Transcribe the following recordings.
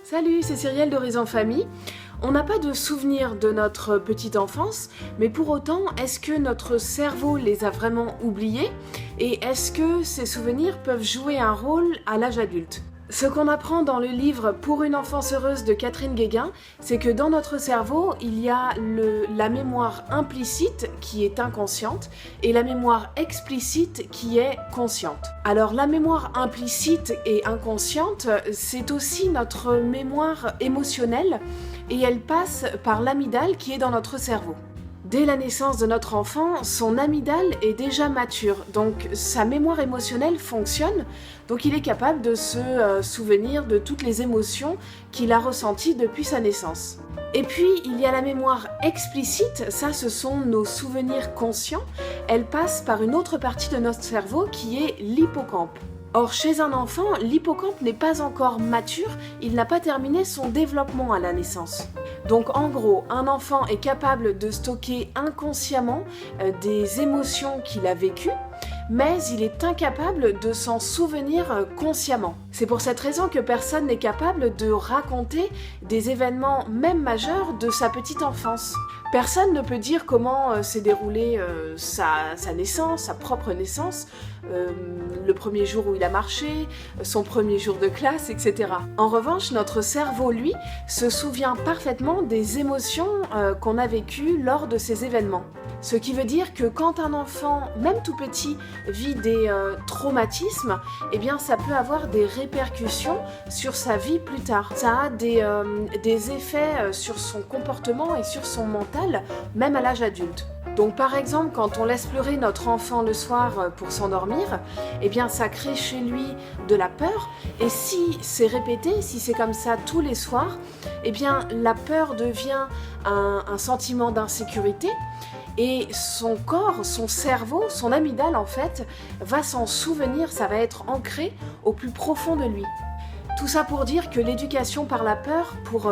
Salut, c'est Cyrielle d'Horizon Famille. On n'a pas de souvenirs de notre petite enfance, mais pour autant, est-ce que notre cerveau les a vraiment oubliés? Et est-ce que ces souvenirs peuvent jouer un rôle à l'âge adulte? Ce qu'on apprend dans le livre Pour une enfance heureuse de Catherine Guéguen, c'est que dans notre cerveau, il y a la mémoire implicite qui est inconsciente et la mémoire explicite qui est consciente. Alors la mémoire implicite et inconsciente, c'est aussi notre mémoire émotionnelle et elle passe par l'amygdale qui est dans notre cerveau. Dès la naissance de notre enfant, son amygdale est déjà mature, donc sa mémoire émotionnelle fonctionne, donc il est capable de se souvenir de toutes les émotions qu'il a ressenties depuis sa naissance. Et puis, il y a la mémoire explicite, ça ce sont nos souvenirs conscients, elle passe par une autre partie de notre cerveau qui est l'hippocampe. Or, chez un enfant, l'hippocampe n'est pas encore mature, il n'a pas terminé son développement à la naissance. Donc en gros, un enfant est capable de stocker inconsciemment des émotions qu'il a vécues, mais il est incapable de s'en souvenir consciemment. C'est pour cette raison que personne n'est capable de raconter des événements, même majeurs, de sa petite enfance. Personne ne peut dire comment s'est déroulée sa naissance, sa propre naissance, le premier jour où il a marché, son premier jour de classe, etc. En revanche, notre cerveau, lui, se souvient parfaitement des émotions qu'on a vécues lors de ces événements. Ce qui veut dire que quand un enfant, même tout petit, vit des traumatismes, eh bien ça peut avoir des répercussions sur sa vie plus tard. Ça a des effets sur son comportement et sur son mental, même à l'âge adulte. Donc par exemple, quand on laisse pleurer notre enfant le soir pour s'endormir, eh bien ça crée chez lui de la peur, et si c'est répété, si c'est comme ça tous les soirs, eh bien la peur devient un sentiment d'insécurité, et son corps, son cerveau, son amygdale en fait, va s'en souvenir, ça va être ancré au plus profond de lui. Tout ça pour dire que l'éducation par la peur, pour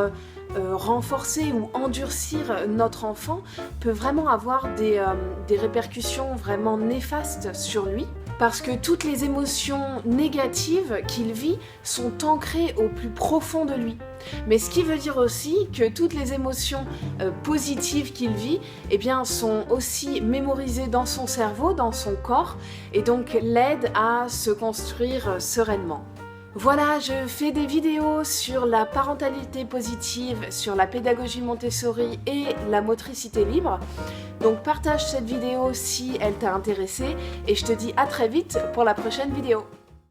renforcer ou endurcir notre enfant, peut vraiment avoir des répercussions vraiment néfastes sur lui. Parce que toutes les émotions négatives qu'il vit sont ancrées au plus profond de lui. Mais ce qui veut dire aussi que toutes les émotions positives qu'il vit, eh bien, sont aussi mémorisées dans son cerveau, dans son corps, et donc l'aident à se construire sereinement. Voilà, je fais des vidéos sur la parentalité positive, sur la pédagogie Montessori et la motricité libre. Donc partage cette vidéo si elle t'a intéressé et je te dis à très vite pour la prochaine vidéo.